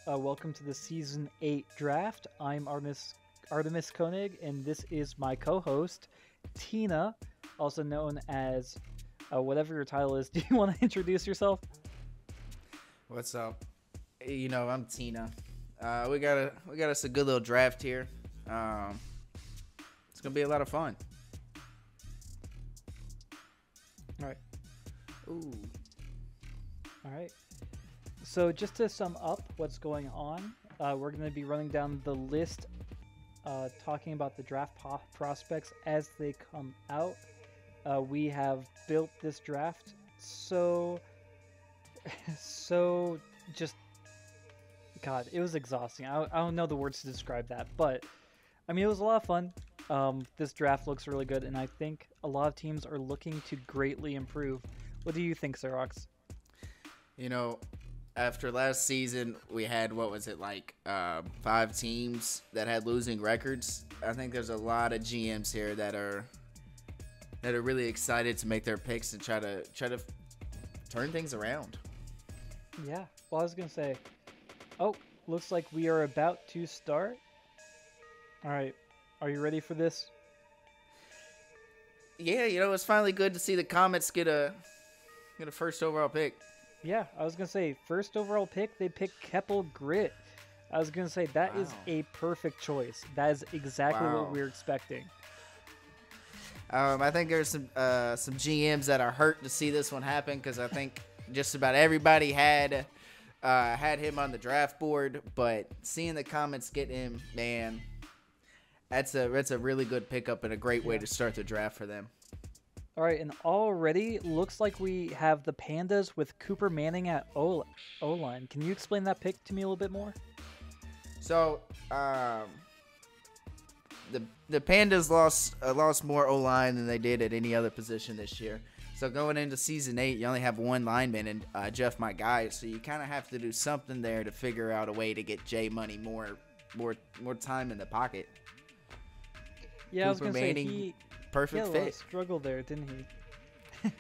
Welcome to the Season 8 draft. I'm Artemis Koenig, and this is my co-host, Tina, also known as whatever your title is. Do you want to introduce yourself? What's up? I'm Tina. We got us a good little draft here. It's gonna be a lot of fun. All right. Ooh. All right. So just to sum up what's going on, we're going to be running down the list, talking about the draft prospects as they come out. We have built this draft so just, God, it was exhausting. I don't know the words to describe that, but I mean, it was a lot of fun. This draft looks really good, and I think a lot of teams are looking to greatly improve. What do you think, Xerox? After last season, we had, 5 teams that had losing records. I think there's a lot of GMs here that are really excited to make their picks and try to turn things around. Yeah. Well, I was gonna say, looks like we are about to start. All right. Are you ready for this? Yeah, it's finally good to see the Comets get a first overall pick. Yeah, I was going to say, first overall pick, they picked Keppel Grit. I was going to say, that is a perfect choice. That is exactly what we were expecting. I think there's some GMs that are hurt to see this one happen because I think just about everybody had him on the draft board, but seeing the Comets get him, man, that's a really good pickup and a great way to start the draft for them. All right, and already looks like we have the Pandas with Cooper Manning at O-line. Can you explain that pick to me a little bit more? So, the Pandas lost more O-line than they did at any other position this year. So going into Season 8, you only have one lineman, and Jeff, my guy. So you kind of have to do something there to figure out a way to get Jay Money more time in the pocket. Yeah, Cooper I was going to say, Manning, perfect fit. Struggle there, didn't he?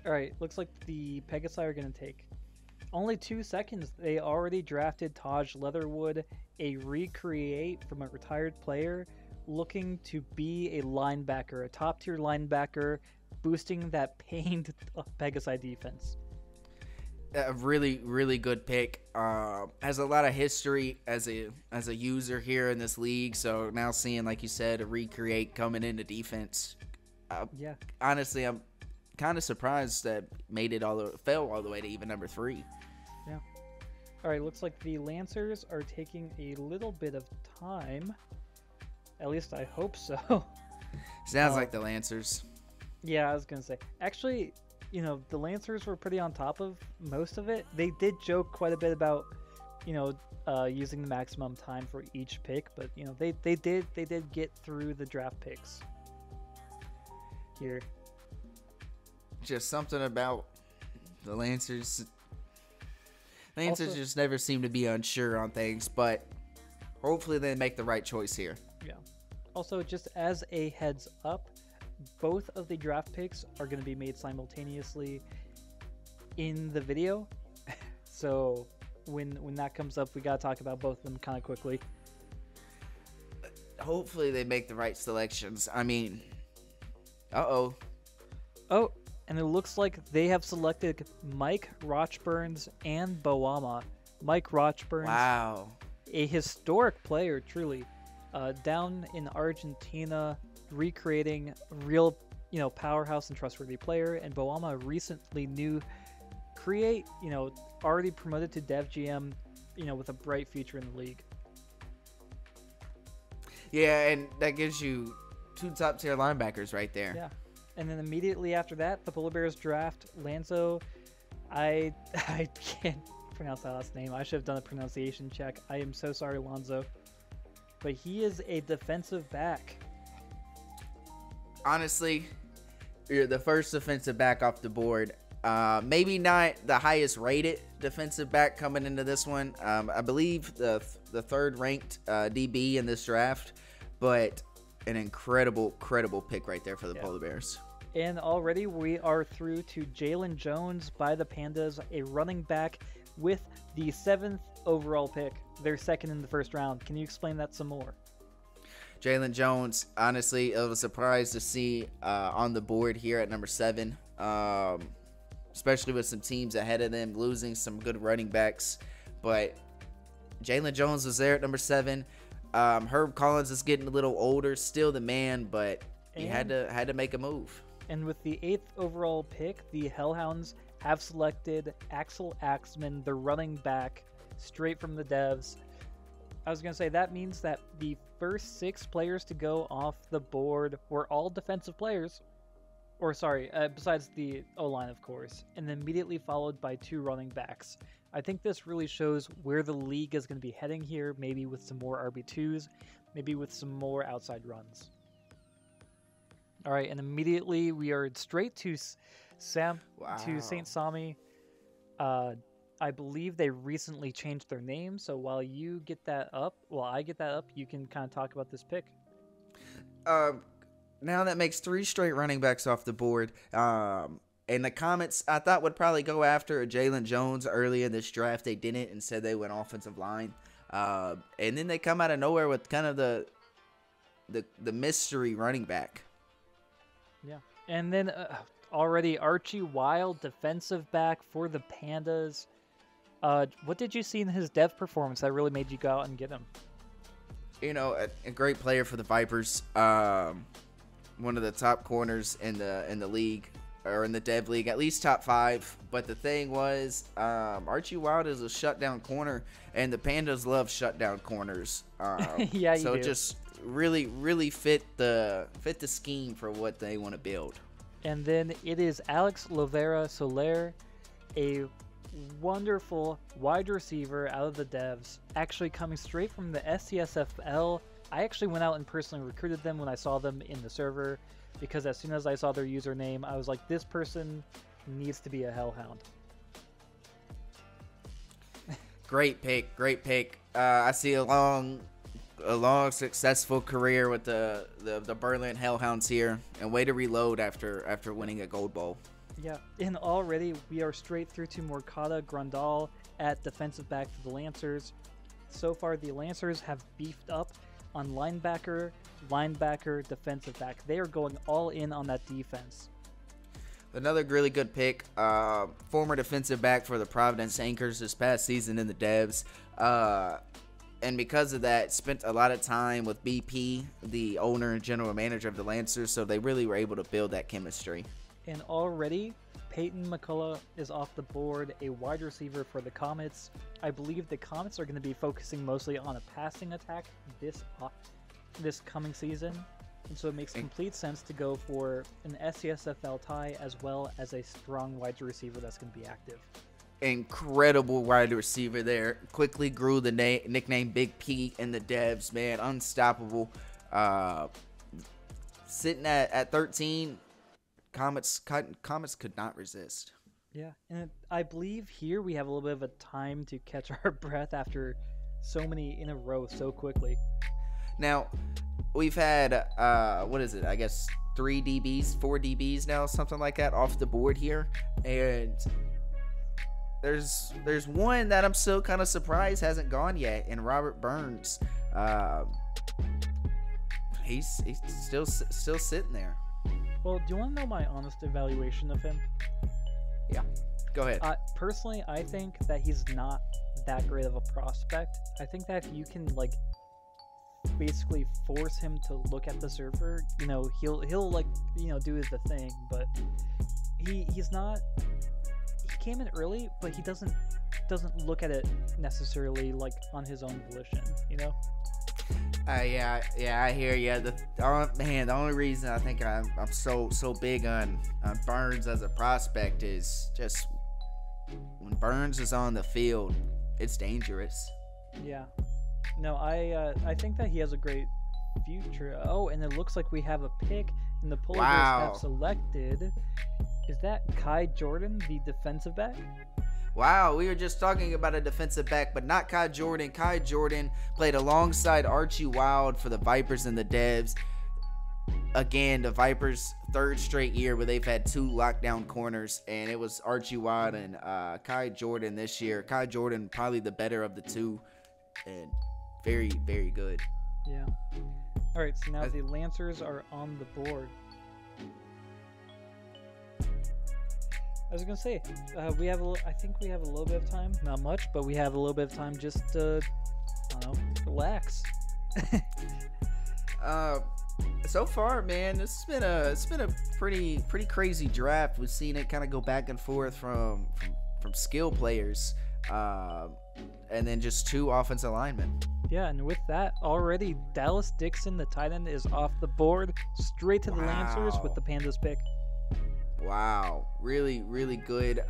All right, looks like the Pegasi are going to take only 2 seconds. They already drafted Taj Leatherwood, a recreate from a retired player, looking to be a linebacker, a top-tier linebacker, boosting that pained Pegasi defense. A really, really good pick. Has a lot of history as a user here in this league. So now seeing, like you said, a recreate coming into defense. Yeah. Honestly, I'm kind of surprised that fell all the way to even number 3. Yeah. All right. Looks like the Lancers are taking a little bit of time. At least I hope so. Sounds like the Lancers. Yeah, I was gonna say. Actually, the Lancers were pretty on top of most of it. They did joke quite a bit about, using the maximum time for each pick, but they did get through the draft picks here. Just something about the Lancers. Lancers just never seem to be unsure on things, but hopefully they make the right choice here. Yeah. Also, just as a heads up, both of the draft picks are going to be made simultaneously in the video. So when that comes up, we got to talk about both of them kind of quickly. Hopefully they make the right selections. I mean, Oh, and it looks like they have selected Mike Rochburns and Boama. Mike Rochburns, wow, a historic player, truly, down in Argentina, recreating real, powerhouse and trustworthy player. And Boama recently already promoted to Dev GM, with a bright future in the league. Yeah, and that gives you 2 top-tier linebackers right there. Yeah. And then immediately after that, the Polar Bears draft Lanzo. I can't pronounce that last name. I should have done a pronunciation check. I am so sorry, Lonzo. But he is a defensive back. Honestly, you're the first defensive back off the board. Maybe not the highest rated defensive back coming into this one. I believe the third ranked DB in this draft, but an incredible pick right there for the Polar Bears. And already we are through to Jalen Jones by the Pandas, a running back with the 7th overall pick. They're second in the first round. Can you explain that some more? Jalen Jones, honestly, it was a surprise to see on the board here at number 7, especially with some teams ahead of them losing some good running backs. But Jalen Jones was there at number 7. Herb Collins is getting a little older, still the man, but he had to make a move. And with the 8th overall pick, the Hellhounds have selected Axel Axman, the running back, straight from the devs. I was going to say that means that the first 6 players to go off the board were all defensive players. Or sorry, besides the O-line, of course. And then immediately followed by 2 running backs. I think this really shows where the league is going to be heading here, maybe with some more RB2s, maybe with some more outside runs. All right, and immediately we are straight to to St. Sami. I believe they recently changed their name, so while I get that up, you can kind of talk about this pick. Now that makes 3 straight running backs off the board. In the comments, I thought would probably go after a Jalen Jones early in this draft. They didn't. Instead, they went offensive line. And then they come out of nowhere with kind of the mystery running back. Yeah. And then already Archie Wild, defensive back for the Pandas. What did you see in his dev performance that really made you go out and get him? You know, a great player for the Vipers. One of the top corners in the league, or in the dev league, at least top 5. But the thing was, Archie Wild is a shutdown corner, and the Pandas love shutdown corners. Yeah, so do. It just really fit the scheme for what they want to build. And then it is Alex Lovera Soler, a wonderful wide receiver out of the devs, actually coming straight from the CWSFL. I actually went out and personally recruited them when I saw them in the server, because as soon as I saw their username, I was like, this person needs to be a Hellhound. Great pick. I see a long successful career with the Berlin Hellhounds here, and way to reload after winning a Gold Bowl. Yeah, and already we are straight through to Morkata Grandal at defensive back for the Lancers. So far, the Lancers have beefed up on linebacker, defensive back. They are going all in on that defense. Another really good pick, former defensive back for the Providence Anchors this past season in the devs. And because of that, spent a lot of time with BP, the owner and general manager of the Lancers, so they really were able to build that chemistry. And already, Peyton McCullough is off the board, a wide receiver for the Comets. I believe the Comets are going to be focusing mostly on a passing attack this coming season. And so it makes complete sense to go for an CWSFL tie as well as a strong wide receiver that's going to be active. Incredible wide receiver there. Quickly grew the nickname Big P in the devs, man. Unstoppable. Sitting at 13, Comets could not resist. Yeah, and I believe here we have a little bit of a time to catch our breath after so many in a row so quickly. Now, we've had, what is it? I guess 4 DBs now, something like that, off the board here. And there's one that I'm still kind of surprised hasn't gone yet, and Robert Burns. He's still sitting there. Well, do you want to know my honest evaluation of him? Yeah, go ahead. Personally, I think that he's not that great of a prospect. I think that if you can basically force him to look at the server, he'll do the thing. But he's not. He came in early, but he doesn't look at it necessarily on his own volition. Yeah, I hear you. The only reason I think I'm so big on Burns as a prospect is just when Burns is on the field, it's dangerous. Yeah. No, I think that he has a great future. Oh, and it looks like we have a pick, and the Polar Bears have selected. Is that Kai Jordan, the defensive back? Wow, we were just talking about a defensive back, but not Kai Jordan. Kai Jordan played alongside Archie Wild for the Vipers and the Devs. again, the Vipers' third straight year where they've had 2 lockdown corners, and it was Archie Watt and Kai Jordan this year. Kai Jordan probably the better of the two, and very, very good. Yeah. All right, so now the Lancers are on the board. I was gonna say, we have I think we have a little bit of time, not much, but we have a little bit of time just to, I don't know, relax. So far, man, it's been a pretty crazy draft. We've seen it kind of go back and forth from skill players, and then just 2 offensive linemen. Yeah, and with that, already Dallas Dixon, the tight end, is off the board, straight to the Lancers with the Pandas pick. Wow, really good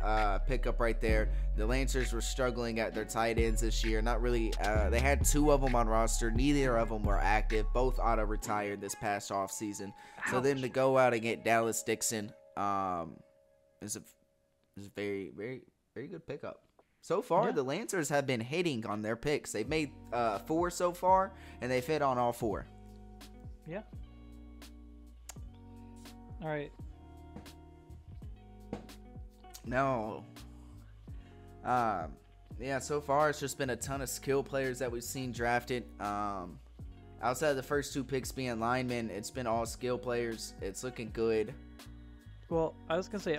pickup right there. The Lancers were struggling at their tight ends this year. Not really. They had 2 of them on roster. Neither of them were active. Both auto-retired this past offseason. So then to go out and get Dallas Dixon is a very good pickup. So far, the Lancers have been hitting on their picks. They've made 4 so far, and they've hit on all 4. Yeah. All right. No. Yeah, so far it's just been a ton of skill players that we've seen drafted. Outside of the first 2 picks being linemen, it's been all skill players. It's looking good. Well, I was gonna say,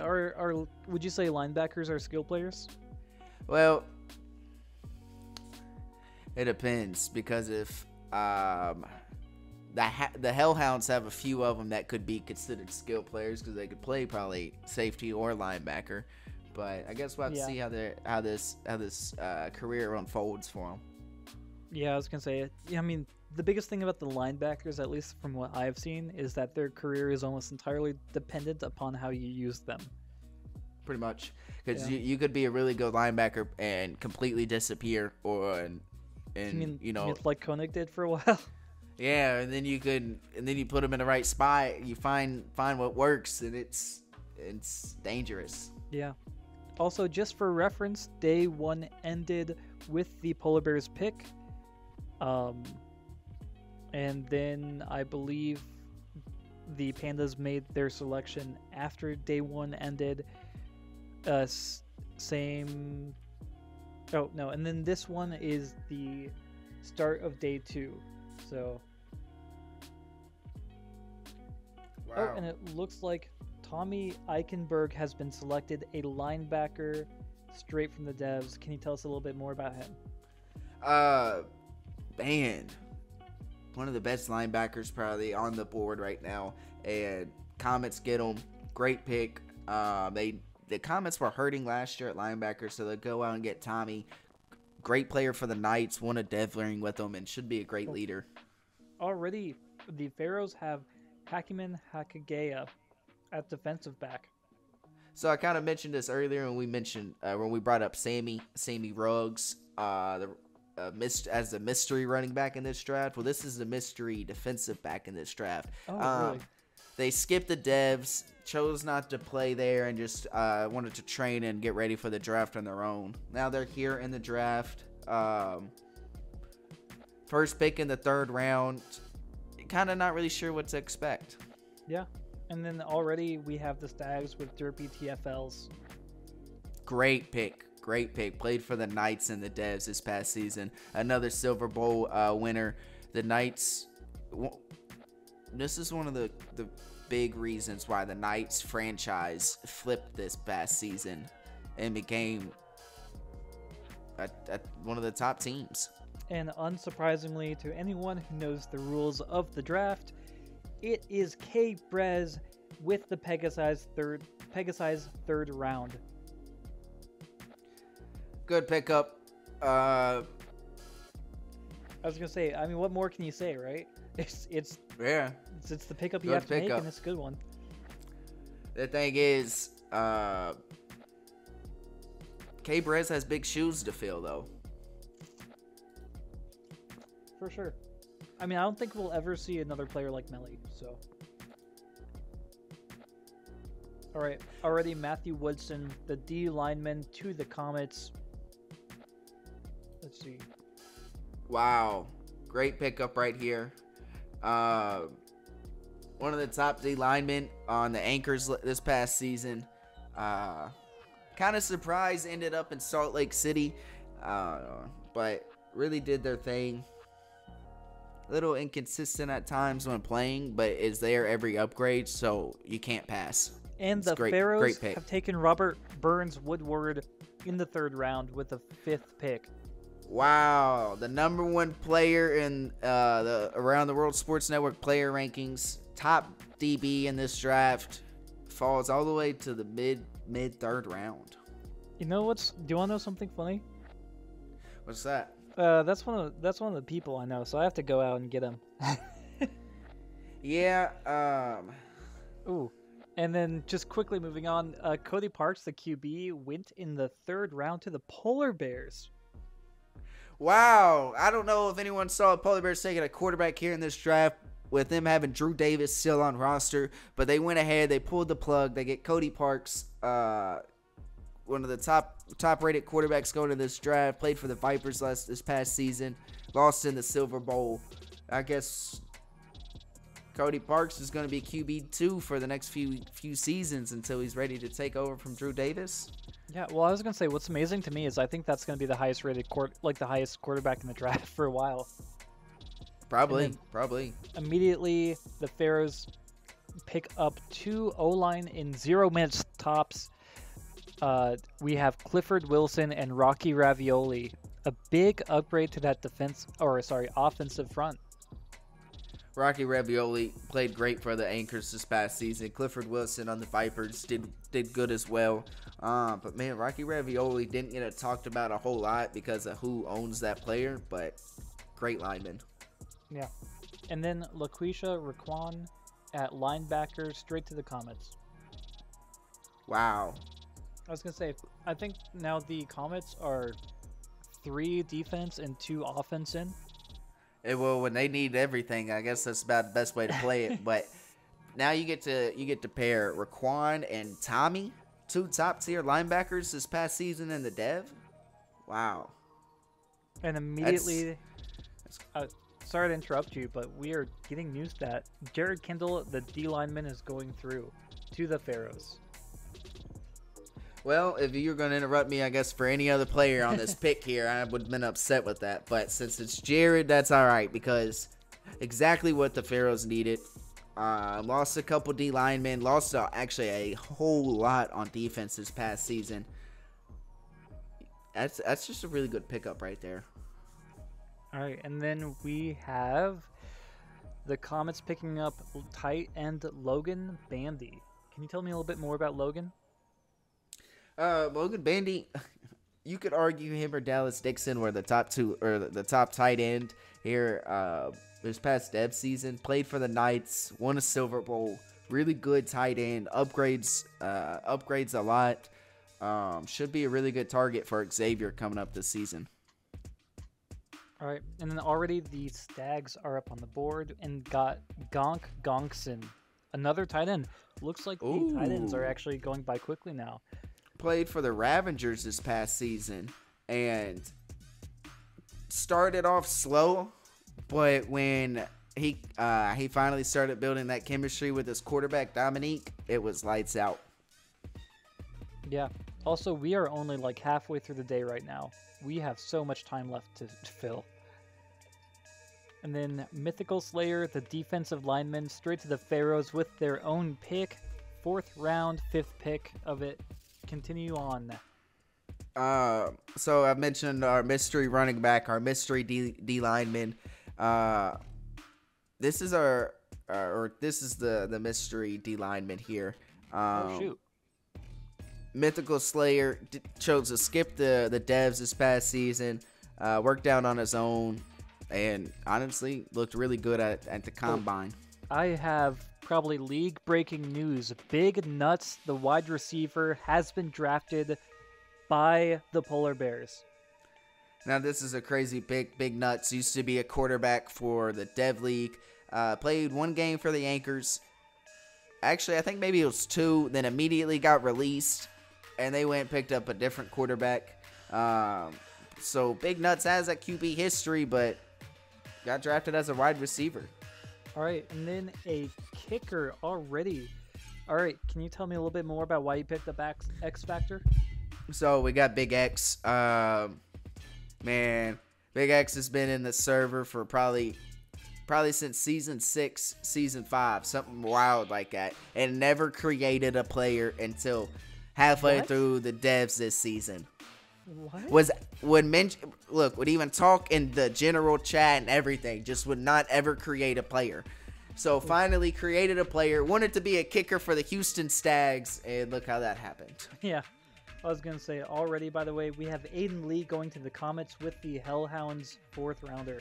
would you say linebackers are skill players? Well, it depends, because if the Hellhounds have a few of them that could be considered skill players because they could play probably safety or linebacker. But I guess we'll have to see how this career unfolds for them. Yeah, I was gonna say, I mean, the biggest thing about the linebackers, at least from what I've seen, is that their career is almost entirely dependent upon how you use them. Pretty much, because you could be a really good linebacker and completely disappear, you know, like Koenig did for a while. Yeah, and then you put them in the right spot. You find what works, and it's dangerous. Yeah. Also, just for reference, day 1 ended with the Polar Bears pick, and then I believe the Pandas made their selection after day 1 ended. Same. Oh no, and then this one is the start of day 2. So. Wow. Oh, and it looks like Tommy Eichenberg has been selected, a linebacker straight from the devs. Can you tell us a little bit more about him? Man, one of the best linebackers probably on the board right now, and Comets get him. Great pick. The Comets were hurting last year at linebacker, so they go out and get Tommy. Great player for the Knights. Won a Devlering with them, and should be a great leader. Already, the Pharaohs have Hakiman Hakagea at defensive back. So I kind of mentioned this earlier when we brought up Sammy Ruggs, as the mystery running back in this draft. Well, this is the mystery defensive back in this draft. Oh, really? They skipped the devs, chose not to play there, and just wanted to train and get ready for the draft on their own. Now they're here in the draft. First pick in the 3rd round. Kind of not really sure what to expect. Yeah. And then already we have the Stags with derpy TFLs. Great pick. Played for the Knights and the Devs this past season. Another Silver Bowl winner. The Knights. This is one of the big reasons why the Knights franchise flipped this past season and became one of the top teams. And unsurprisingly to anyone who knows the rules of the draft, it is K. Brez with the Pegasus third round. Good pickup. I was gonna say, I mean, what more can you say, right? It's the pickup you have to make, and it's a good one. The thing is, K. Brez has big shoes to fill, though. For sure. I mean, I don't think we'll ever see another player like Melly, so. All right, already Matthew Woodson, the D lineman to the Comets. Let's see. Wow, great pickup right here. one of the top D linemen on the Anchors this past season. Kind of surprised ended up in Salt Lake City, but really did their thing. Little inconsistent at times when playing, but is there every upgrade, so you can't pass. And It's the Pharaohs pick. have taken Robert Burns Woodward in the 3rd round with the 5th pick. Wow, the number 1 player in the Around the World Sports Network player rankings, top DB in this draft, falls all the way to the mid 3rd round. You know do you want to know something funny? What's that? That's one of the people I know, so I have to go out and get him. Yeah. Ooh, and then just quickly moving on, Cody Parks, the QB, went in the 3rd round to the Polar Bears. Wow. I don't know if anyone saw the Polar Bears taking a quarterback here in this draft with them having Drew Davis still on roster, but they went ahead, they pulled the plug, they get Cody Parks, one of the top rated quarterbacks going to this draft, played for the Vipers this past season, lost in the Silver Bowl. I guess Cody Parks is going to be QB2 for the next few seasons until he's ready to take over from Drew Davis. Yeah, well, I was gonna say what's amazing to me is I think that's gonna be the highest rated the highest quarterback in the draft for a while. Probably. Immediately, the Pharaohs pick up 2 O-line in 0 minutes tops. We have Clifford Wilson and Rocky Ravioli, a big upgrade to that offensive front. Rocky Ravioli played great for the Anchors this past season. Clifford Wilson on the Vipers did good as well. But man, Rocky Ravioli didn't get talked about a whole lot because of who owns that player, but great lineman. Yeah. And then LaQuisha Raquan at linebacker, straight to the Comets. Wow. I was going to say, I think now the Comets are 3 defense and 2 offense in. Well, when they need everything, I guess that's about the best way to play it. But now you get to pair Raquan and Tommy, 2 top-tier linebackers this past season in the Dev. Wow. And immediately... sorry to interrupt you, but we are getting news that Jared Kendall, the D lineman, is going through to the Pharaohs. Well, if you're going to interrupt me, I guess for any other player on this pick here, I would have been upset with that. But since it's Jared, that's all right because exactly what the Pharaohs needed. Lost a couple D linemen, lost actually a whole lot on defense this past season. That's just a really good pickup right there. All right, and then we have the Comets picking up tight end Logan Bandy. Can you tell me a little bit more about Logan? Logan Bandy, you could argue him or Dallas Dixon were the top 2 or the top tight end here this past Dev season. Played for the Knights, won a Silver Bowl. Really good tight end. Upgrades a lot. Should be a really good target for Xavier coming up this season. All right, and then already the Stags are up on the board and got Gonk Gonkson, another tight end. Looks like the tight ends are actually going by quickly now. Played for the Ravengers this past season and started off slow, but when he finally started building that chemistry with his quarterback Dominique, it was lights out. Yeah. Also, we are only like halfway through the day right now. We have so much time left to fill. And then Mythical Slayer, the defensive lineman, straight to the Pharaohs with their own pick. 4th round, 5th pick of it. Continue on. So I mentioned our mystery running back, our mystery D lineman. This is the mystery D lineman here. Oh shoot. Mythical Slayer chose to skip the devs this past season, worked out on his own, and honestly looked really good at the combine. I have probably league-breaking news. Big Nuts, the wide receiver, has been drafted by the Polar Bears. Now this is a crazy pick. Big Nuts used to be a quarterback for the Dev League. Played 1 game for the Anchors. Actually, I think maybe it was 2. Then immediately got released, and they went and picked up a different quarterback. So Big Nuts has a QB history, but got drafted as a wide receiver. All right, and then a kicker already. All right, can you tell me a little bit more about why you picked up X Factor? So we got Big X. Man, Big X has been in the server for probably since season 6, season 5, something wild like that, and never created a player until halfway through the devs this season. What? Would even talk in the general chat and everything, just would not ever create a player. So finally created a player, wanted to be a kicker for the Houston Stags, and look how that happened. Yeah, I was going to say already, by the way, we have Aiden Lee going to the Comets with the Hellhounds 4th rounder.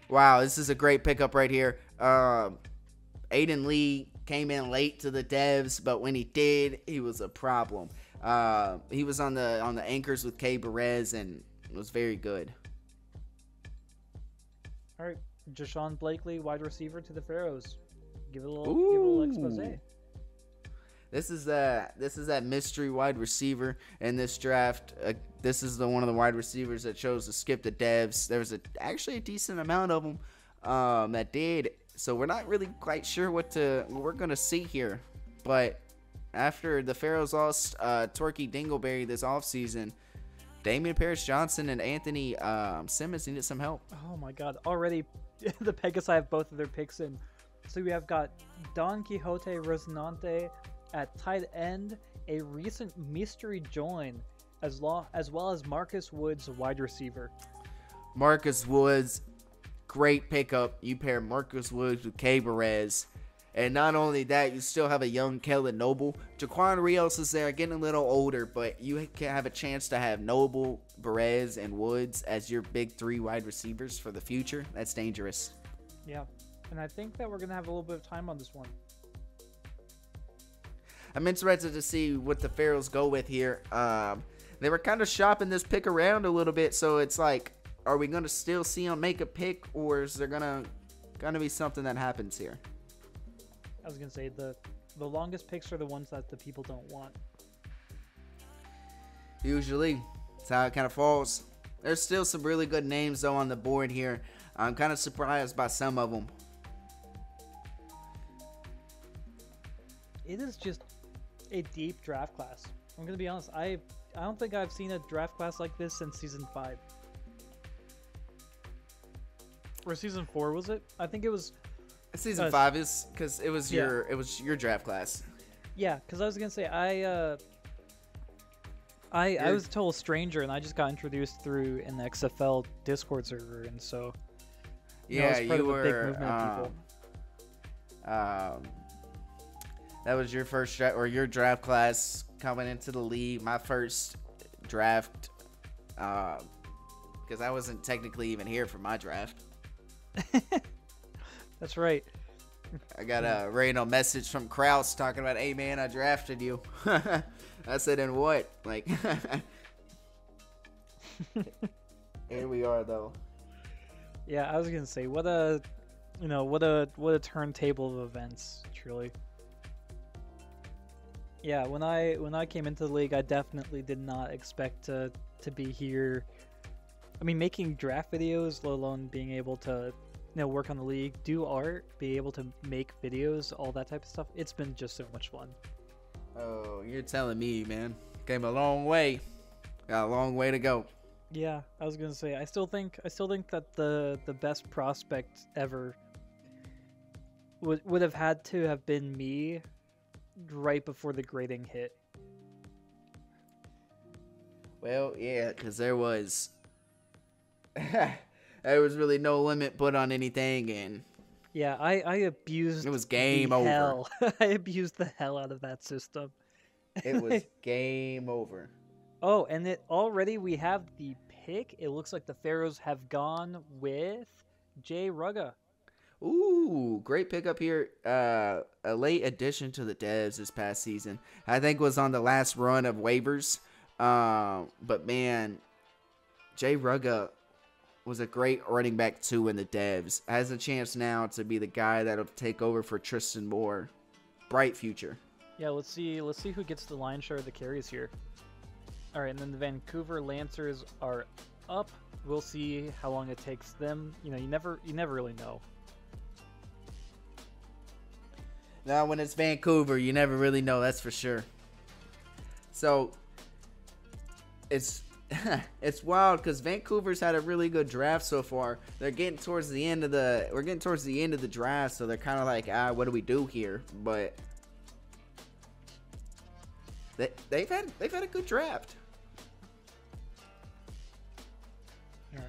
Wow, this is a great pickup right here. Aiden Lee came in late to the devs, but when he did, he was a problem. He was on the anchors with K. Perez and was very good. All right, Jashawn Blakely, wide receiver to the Pharaohs. Give it a little expose. This is that mystery wide receiver in this draft. This is one of the wide receivers that chose to skip the devs. There was actually a decent amount of them that did. So we're not really quite sure what we're gonna see here. But after the Pharaohs lost Torquay Dingleberry this offseason, Damian Parrish Johnson and Anthony Simmons needed some help. Oh my God! Already, the Pegasi have both of their picks in. So we have got Don Quixote Rosinante at tight end, a recent mystery join, as well as Marcus Woods, wide receiver. Marcus Woods, great pickup. You pair Marcus Woods with K. Perez. And not only that, you still have a young Kellen Noble. Jaquan Rios is there, getting a little older, but you can have a chance to have Noble, Perez, and Woods as your big 3 wide receivers for the future. That's dangerous. Yeah, and I think that we're going to have a little bit of time on this one. I'm interested to see what the Pharaohs go with here. They were kind of shopping this pick around a little bit, so it's like, are we going to still see them make a pick, or is there going to be something that happens here? I was going to say, the longest picks are the ones that the people don't want. Usually, that's how it kind of falls. There's still some really good names, though, on the board here. I'm kind of surprised by some of them. It is just a deep draft class. I'm going to be honest, I don't think I've seen a draft class like this since season 5. Or season 4, was it? I think it was season 5 is because it was your draft class. Yeah, because I was gonna say I was a total stranger and I just got introduced through an XFL Discord server, and so yeah, I was part of a big movement of people. That was your first draft or your draft class coming into the league. My first draft, because I wasn't technically even here for my draft. That's right. I got a random message from Kraus talking about, "Hey man, I drafted you." I said, "And what?" Like, here we are though. Yeah, I was gonna say, what a turntable of events, truly. Yeah, when I came into the league, I definitely did not expect to be here. I mean, making draft videos, let alone being able to, work on the league, do art, be able to make videos, all that type of stuff. It's been just so much fun. Oh, you're telling me, man. Came a long way. Got a long way to go. Yeah, I was gonna say, I still think that the best prospect ever would have had to have been me right before the grading hit. Well, yeah, because there was really no limit put on anything, and yeah, I abused. It was game over. Hell. I abused the hell out of that system. It was game over. Oh, and we have the pick. It looks like the Pharaohs have gone with Jay Rugga. Ooh, great pickup here. A late addition to the devs this past season. I think was on the last run of waivers. But man, Jay Rugga was a great running back too in the devs. Has a chance now to be the guy that'll take over for Tristan Moore. Bright future. Yeah, let's see who gets the lion's share of the carries here. All right, and then the Vancouver Lancers are up. We'll see how long it takes them. You never really know. Now, when it's Vancouver, you never really know. That's for sure. So, it's it's wild because Vancouver's had a really good draft so far. They're getting towards the end of the draft, so they're kind of like, what do we do here? But they've had a good draft. All right.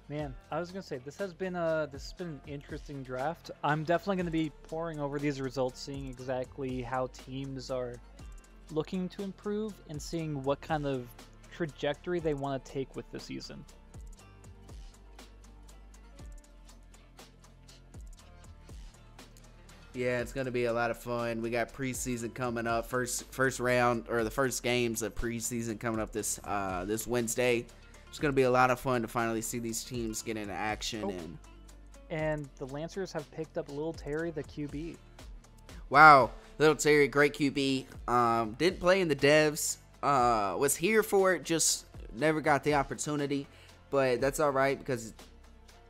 Man, I was gonna say this has been an interesting draft. I'm definitely gonna be poring over these results, seeing exactly how teams are looking to improve and seeing what kind of trajectory they want to take with the season. Yeah, it's gonna be a lot of fun. We got preseason coming up. First round, or the first games of preseason coming up this Wednesday. It's gonna be a lot of fun to finally see these teams get into action. And the Lancers have picked up Lil Terry, the QB. Wow, Lil Terry, great QB. Didn't play in the devs. Was here for it, just never got the opportunity. But that's all right because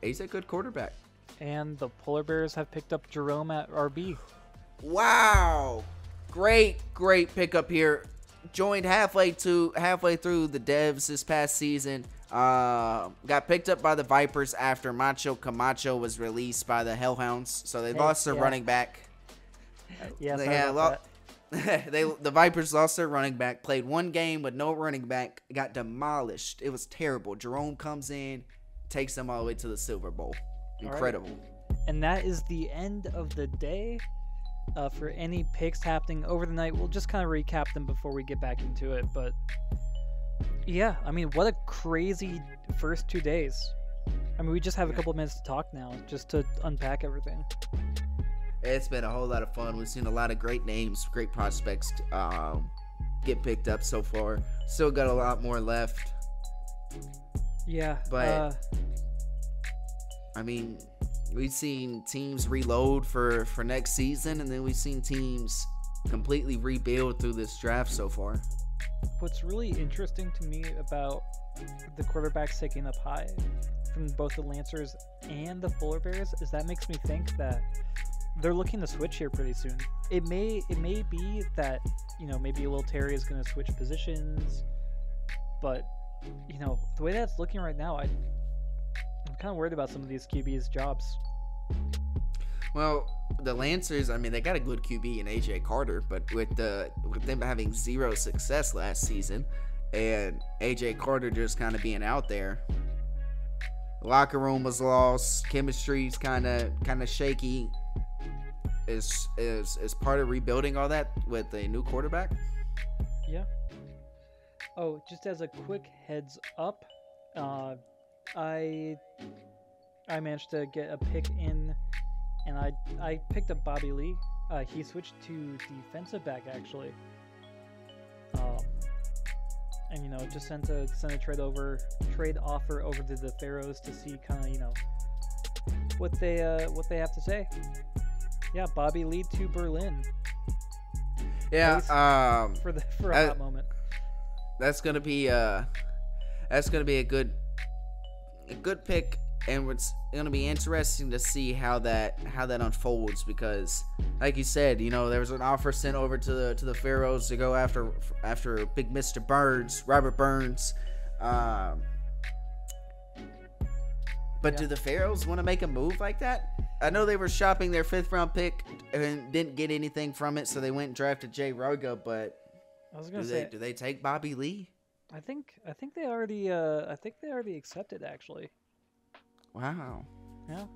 he's a good quarterback. And the Polar Bears have picked up Jerome at RB. Wow, great pickup here. Joined halfway through the devs this past season. Got picked up by the Vipers after Macho Camacho was released by the Hellhounds, so they lost their running back. Yeah, the Vipers lost their running back. Played one game with no running back. Got demolished. It was terrible. Jerome comes in, takes them all the way to the Silver Bowl. Incredible. Right. And that is the end of the day. For any picks happening over the night, we'll just kind of recap them before we get back into it. But yeah, I mean, what a crazy first 2 days. I mean, we just have a couple of minutes to talk now, just to unpack everything. It's been a whole lot of fun. We've seen a lot of great names, great prospects get picked up so far. Still got a lot more left. Yeah, but I mean, we've seen teams reload for next season, and then we've seen teams completely rebuild through this draft so far. What's really interesting to me about the quarterbacks taking up high from both the Lancers and the Polar Bears is that makes me think that they're looking to switch here pretty soon. It may be that, maybe Lil Terry is going to switch positions, but, the way that's looking right now, I'm kind of worried about some of these QB's jobs. Well, the Lancers, I mean, they got a good QB in AJ Carter, but with them having zero success last season and AJ Carter just kind of being out there, the locker room was lost, chemistry's kind of shaky. Is part of rebuilding all that with a new quarterback? Yeah. Oh, just as a quick heads up, I managed to get a pick in, and I picked up Bobby Lee. He switched to defensive back actually, and just sent a trade offer over to the Pharaohs to see kind of what they have to say. Yeah, Bobby Lee to Berlin. Yeah, for a hot moment. That's gonna be a good pick, and it's gonna be interesting to see how that unfolds because, like you said, there was an offer sent over to the Pharaohs to go after Big Mr. Burns, Robert Burns. But do the Pharaohs want to make a move like that? I know they were shopping their 5th round pick and didn't get anything from it, so they went and drafted Jay Roga. But I was gonna say, do they take Bobby Lee? I think they already accepted actually. Wow. Yeah.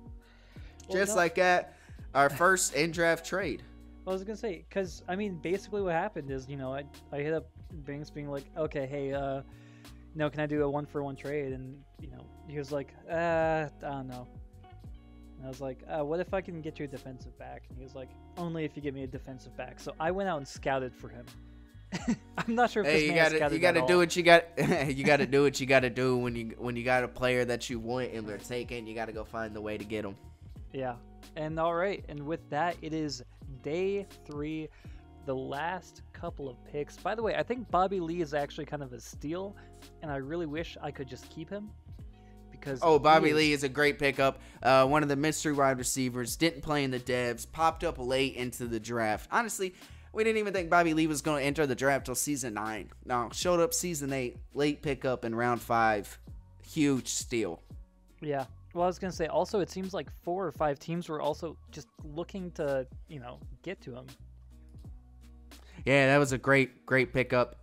Well, Just like that, our first in-draft trade. I was gonna say, because I mean, basically what happened is, I hit up Banks being like, okay, hey, can I do a 1-for-1 trade? And he was like, I don't know. And I was like, what if I can get you a defensive back? And he was like, only if you get me a defensive back. So I went out and scouted for him. I'm not sure if this man scouted you gotta at do all. what you got. You gotta do what you gotta do when you got a player that you want and they're taken. You gotta go find the way to get them. Yeah. And all right. And with that, it is day 3, the last couple of picks. By the way, I think Bobby Lee is actually kind of a steal, and I really wish I could just keep him. because Oh, Bobby he Lee is a great pickup. One of the mystery wide receivers. Didn't play in the devs. Popped up late into the draft. Honestly, we didn't even think Bobby Lee was going to enter the draft till season 9. No, showed up season 8. Late pickup in round 5. Huge steal. Yeah. Well, I was going to say, also, it seems like 4 or 5 teams were also just looking to, get to him. Yeah, that was a great pickup.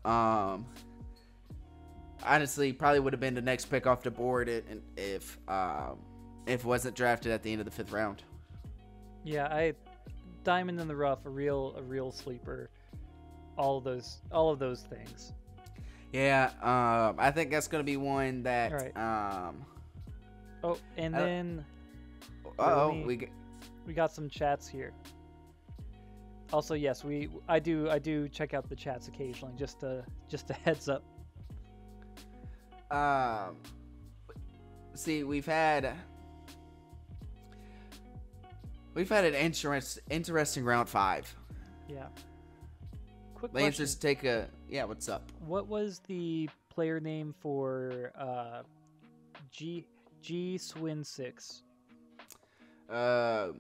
Honestly, probably would have been the next pick off the board if it wasn't drafted at the end of the 5th round. Yeah, diamond in the rough, a real sleeper. All of those things. Yeah, I think that's going to be one that. All right. Oh, and then we got some chats here. Also, yes, I do check out the chats occasionally, just a heads up. See, we've had an interesting round 5. Yeah. Quick Lancers take what's up? What was the player name for G Swin 6? Well,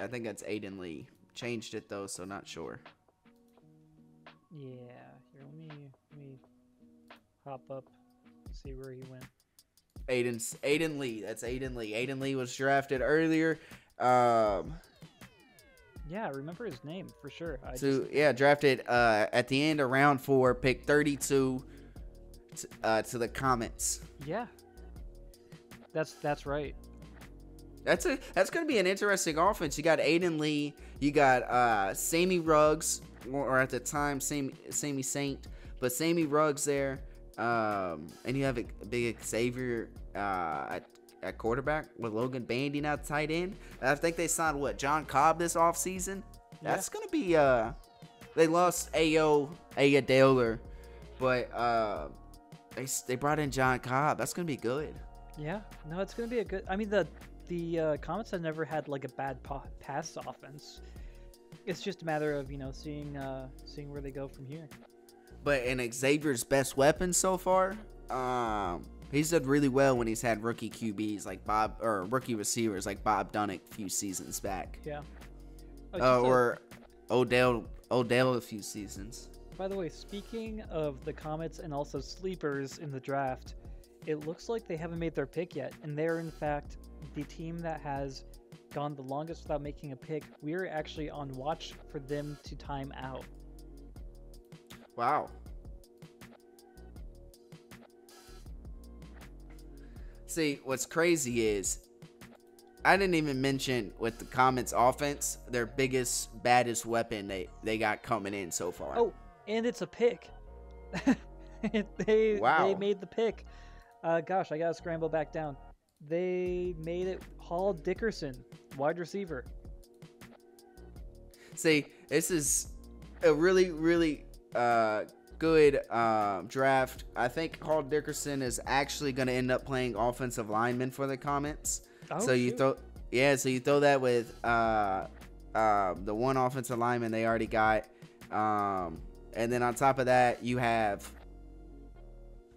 I think that's Aiden Lee. Changed it though, so not sure. Yeah, here, let me hop up, see where he went. Aiden Lee. That's Aiden Lee. Aiden Lee was drafted earlier. Yeah, I remember his name for sure. Drafted at the end of round 4, pick 32 to the Comets. Yeah, that's right. That's going to be an interesting offense. You got Aiden Lee, you got Sammy Ruggs, or at the time Sammy Saint, but Sammy Ruggs there, and you have a big Xavier at quarterback with Logan Bandy now tight end. I think they signed John Cobb this offseason. That's going to be they lost Aya Daler, but they brought in John Cobb. That's going to be good. Yeah, no, it's going to be a good. I mean, the Comets have never had like a bad pass offense. It's just a matter of seeing where they go from here. But in Xavier's best weapon so far, he's done really well when he's had rookie QBs like rookie receivers like Bob Dunnick a few seasons back. Yeah. Or Odell a few seasons. By the way, speaking of the Comets and also sleepers in the draft, it looks like they haven't made their pick yet, and they're in fact the team that has gone the longest without making a pick. We're actually on watch for them to time out. Wow. See, what's crazy is I didn't even mention with the Comets offense, their biggest, baddest weapon they got coming in so far. Oh, and it's a pick. They made the pick. Gosh, I gotta scramble back down. They made it Hall Dickerson, wide receiver. See, this is a really, really good draft. I think Hall Dickerson is actually going to end up playing offensive lineman for the Comets. Oh, so you throw that with the one offensive lineman they already got, and then on top of that you have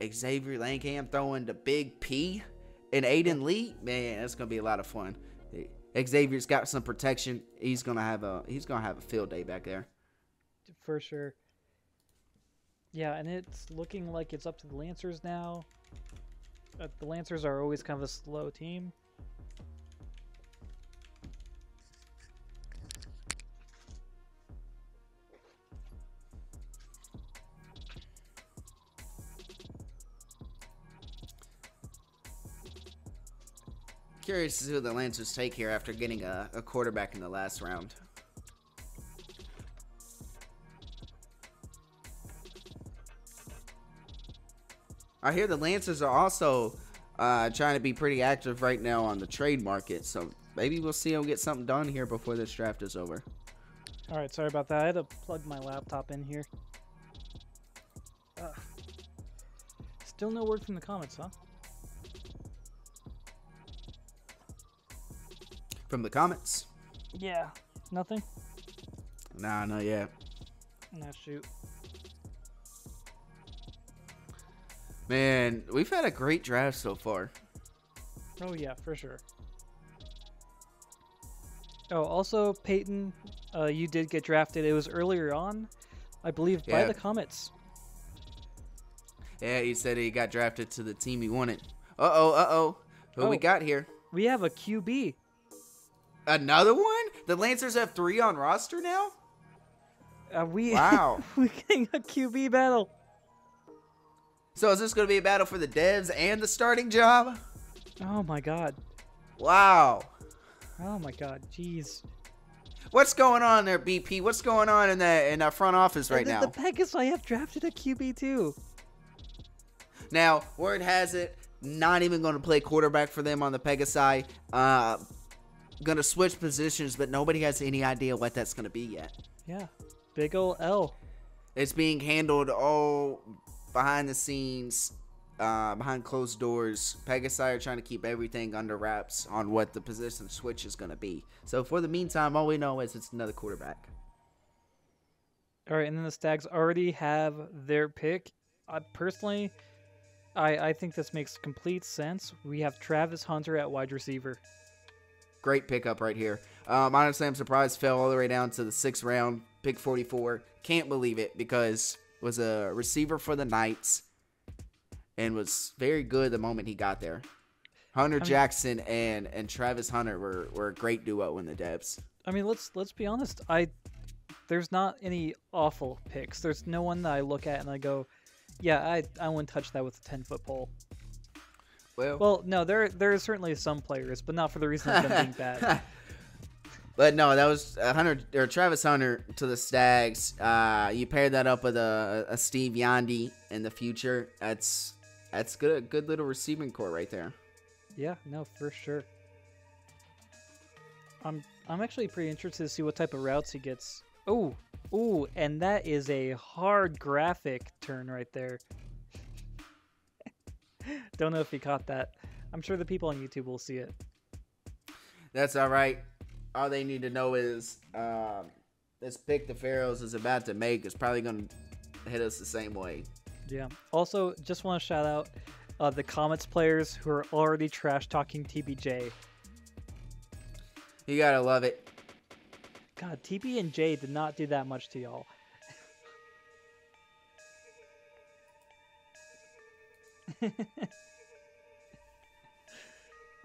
Xavier Langham throwing the big P and Aiden Lee. Man, that's gonna be a lot of fun. Xavier's got some protection. He's gonna have a field day back there for sure. Yeah, and it's looking like it's up to the Lancers now. The Lancers are always kind of a slow team. Curious to see who the Lancers take here after getting a quarterback in the last round. I hear the Lancers are also trying to be pretty active right now on the trade market, so maybe we'll see them get something done here before this draft is over. All right, sorry about that. I had to plug my laptop in here. Still no word from the Comets, huh? From the Comets? Yeah, nothing? Nah, not yet. Nah, shoot. Man, we've had a great draft so far. Oh yeah, for sure. Oh, also Peyton, you did get drafted. It was earlier on, I believe, by Yeah. the Comets. Yeah, he said he got drafted to the team he wanted. Uh-oh. Who we Oh. got here? We have a QB. Another one? The Lancers have 3 on roster now? Wow. We're getting a QB battle. So is this going to be a battle for the devs and the starting job? Oh my god. Wow. Oh my god. Jeez. What's going on there, BP? What's going on in the front office right now? The Pegasus have drafted a QB too. Now, word has it, not even going to play quarterback for them on the Pegasi. Going to switch positions, but nobody has any idea what that's going to be yet. Yeah. Big ol' L. It's being handled all behind the scenes, behind closed doors. Pegasi are trying to keep everything under wraps on what the position switch is going to be. So for the meantime, all we know is it's another quarterback. All right, and then the Stags already have their pick. Personally, I think this makes complete sense. We have Travis Hunter at wide receiver. Great pickup right here. Honestly, I'm surprised fell all the way down to the 6th round, pick 44. Can't believe it because was a receiver for the Knights and was very good the moment he got there. Jackson and Travis Hunter were a great duo in the depths. I mean, let's be honest. There's not any awful picks. There's no one that I look at and I go, yeah, I wouldn't touch that with a 10-foot pole. Well, no, there are certainly some players, but not for the reason of them being bad. But no, that was Travis Hunter to the Stags. You paired that up with a Steve Yandi in the future. That's good. A good little receiving core right there. Yeah, no, for sure. I'm actually pretty interested to see what type of routes he gets. Ooh, and that is a hard graphic turn right there. Don't know if you caught that. I'm sure the people on YouTube will see it. That's all right. All they need to know is this pick the Pharaohs is about to make is probably going to hit us the same way. Yeah. Also, just want to shout out the Comets players who are already trash-talking TBJ. You got to love it. God, TB and J did not do that much to y'all.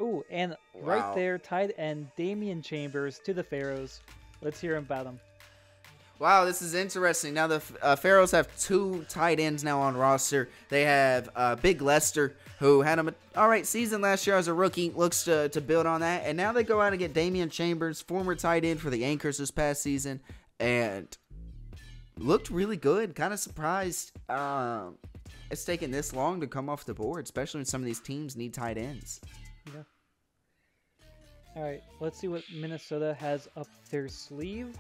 Ooh, and right there, tight end Damian Chambers to the Pharaohs. Let's hear about him. Wow, this is interesting. Now the Pharaohs have 2 tight ends now on roster. They have Big Lester, who had an all-right season last year as a rookie, looks to build on that. And now they go out and get Damian Chambers, former tight end for the Anchors this past season, and looked really good. Kind of surprised it's taken this long to come off the board, especially when some of these teams need tight ends. Yeah. All right, let's see what Minnesota has up their sleeve.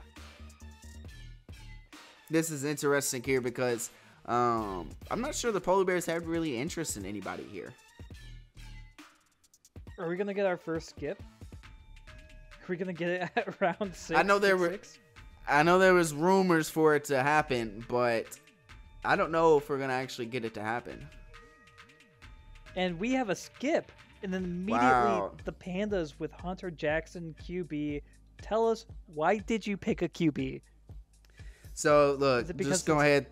This is interesting here because I'm not sure the Polar Bears have really interest in anybody here. Are we gonna get our first skip? Are we gonna get it at round 6? I know there was rumors for it to happen, but I don't know if we're gonna actually get it to happen. And we have a skip, and then immediately the Pandas with Hunter Jackson QB. Tell us, why did you pick a QB? So look, just go ahead.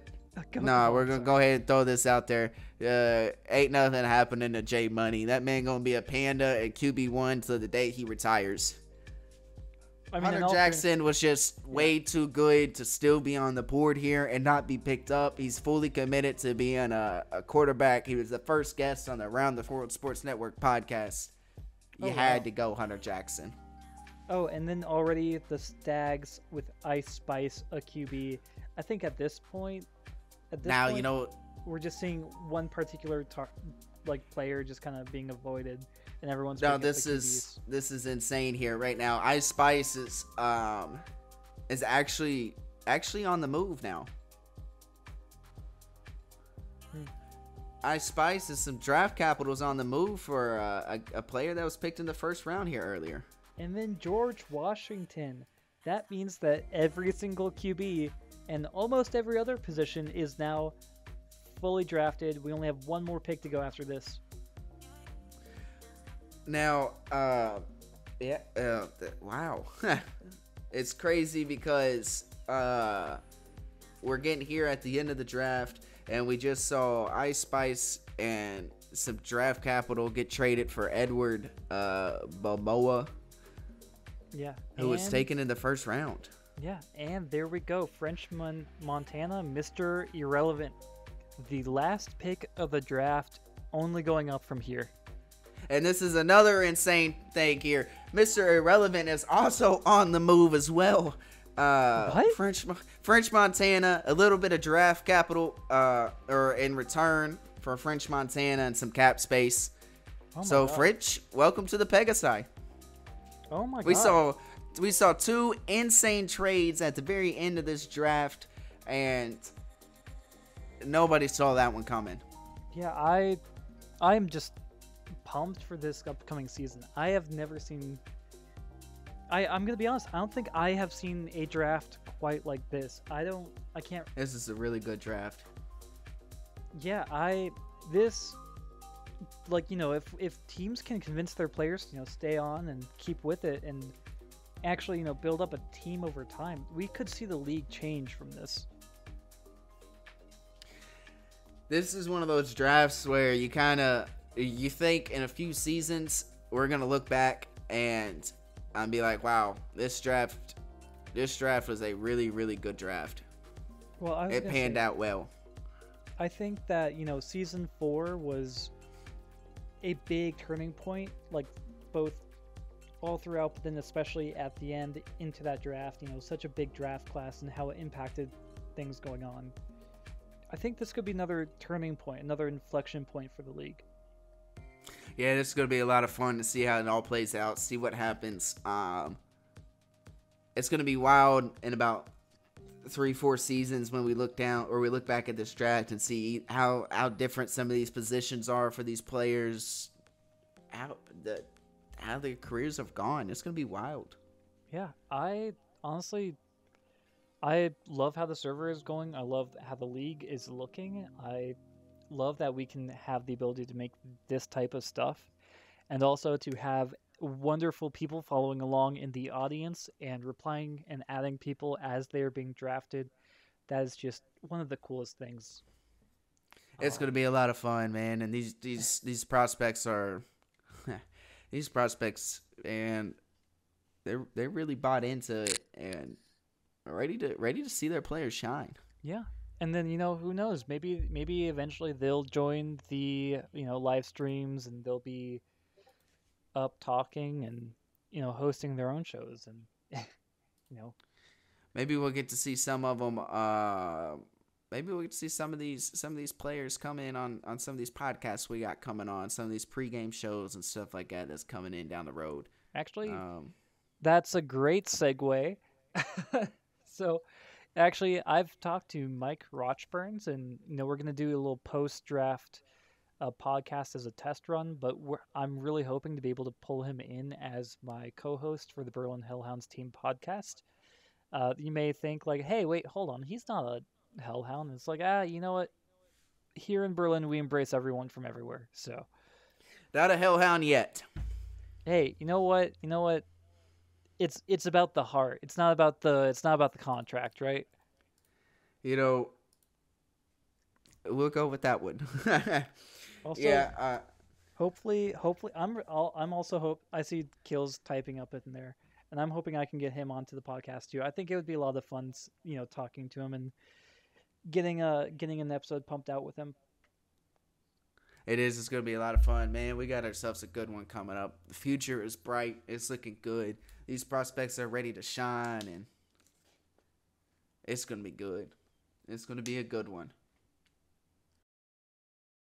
We're gonna go ahead and throw this out there. Ain't nothing happening to J Money. That man gonna be a Panda at QB1 till the day he retires. I mean, Hunter Jackson was just way too good to still be on the board here and not be picked up. He's fully committed to being a quarterback. He was the first guest on the Around the World Sports Network podcast. You had to go Hunter Jackson. Oh, and then already the Stags with Ice Spice, a QB. I think at this point, we're just seeing one particular player just kind of being avoided, and everyone's. No, this is insane here right now. Ice Spice is actually on the move now. Ice Spice is some draft capitals on the move for a player that was picked in the 1st round here earlier. And then George Washington. That means that every single QB and almost every other position is now fully drafted. We only have one more pick to go after this. Now, wow. It's crazy because we're getting here at the end of the draft, and we just saw Ice Spice and some draft capital get traded for Edward Balboa, Yeah. who was taken in the first round. Yeah, and there we go. Frenchman Montana, Mr. Irrelevant. The last pick of the draft, only going up from here. And this is another insane thing here. Mr. Irrelevant is also on the move as well. What? French Montana, a little bit of draft capital or in return for French Montana and some cap space. Oh my So God. French, welcome to the Pegasi. Oh my God. We saw two insane trades at the very end of this draft, and nobody saw that one coming. Yeah, I'm just pumped for this upcoming season. I have never seen. I'm gonna be honest. I don't think I have seen a draft quite like this. I can't. This is a really good draft. Yeah, if teams can convince their players to stay on and keep with it and actually build up a team over time, we could see the league change from this. This is one of those drafts where you think in a few seasons we're gonna look back and be like, wow, this draft was a really, really good draft. Well, it panned out well. I think that season 4 was a big turning point, like both all throughout, but then especially at the end into that draft. Such a big draft class and how it impacted things going on. I think this could be another turning point, another inflection point for the league. Yeah, this is going to be a lot of fun to see how it all plays out, see what happens. It's going to be wild in about 3-4 seasons when we look back at this draft and see how different some of these positions are for these players, how their careers have gone. It's going to be wild. Yeah, I love how the server is going. I love how the league is looking. I love that we can have the ability to make this type of stuff, and also to have wonderful people following along in the audience and replying and adding people as they're being drafted. That is just one of the coolest things. It's going to be a lot of fun, man. And these prospects are these prospects, and they're really bought into it and ready to see their players shine. Yeah. And then, who knows? Maybe eventually they'll join the, live streams, and they'll be up talking and, hosting their own shows, and, Maybe we'll get to see some of them. Maybe we'll get to see some of these players come in on some of these podcasts we got coming on, some of these pregame shows and stuff like that that's coming in down the road. Actually, that's a great segue. So, actually, I've talked to Mike Rochburns, and we're gonna do a little post-draft podcast as a test run. But I'm really hoping to be able to pull him in as my co-host for the Berlin Hellhounds team podcast. You may think like, "Hey, wait, hold on, he's not a Hellhound." It's like, you know what? Here in Berlin, we embrace everyone from everywhere. So, not a Hellhound yet. Hey, you know what? It's about the heart. It's not about the contract, right? We'll go with that one. Also, yeah. Hopefully, I'm also I see Kills typing up in there, and I'm hoping I can get him onto the podcast too. I think it would be a lot of fun, talking to him and getting an episode pumped out with him. It is. It's going to be a lot of fun, man. We got ourselves a good one coming up. The future is bright. It's looking good. These prospects are ready to shine, and it's going to be good. It's going to be a good one.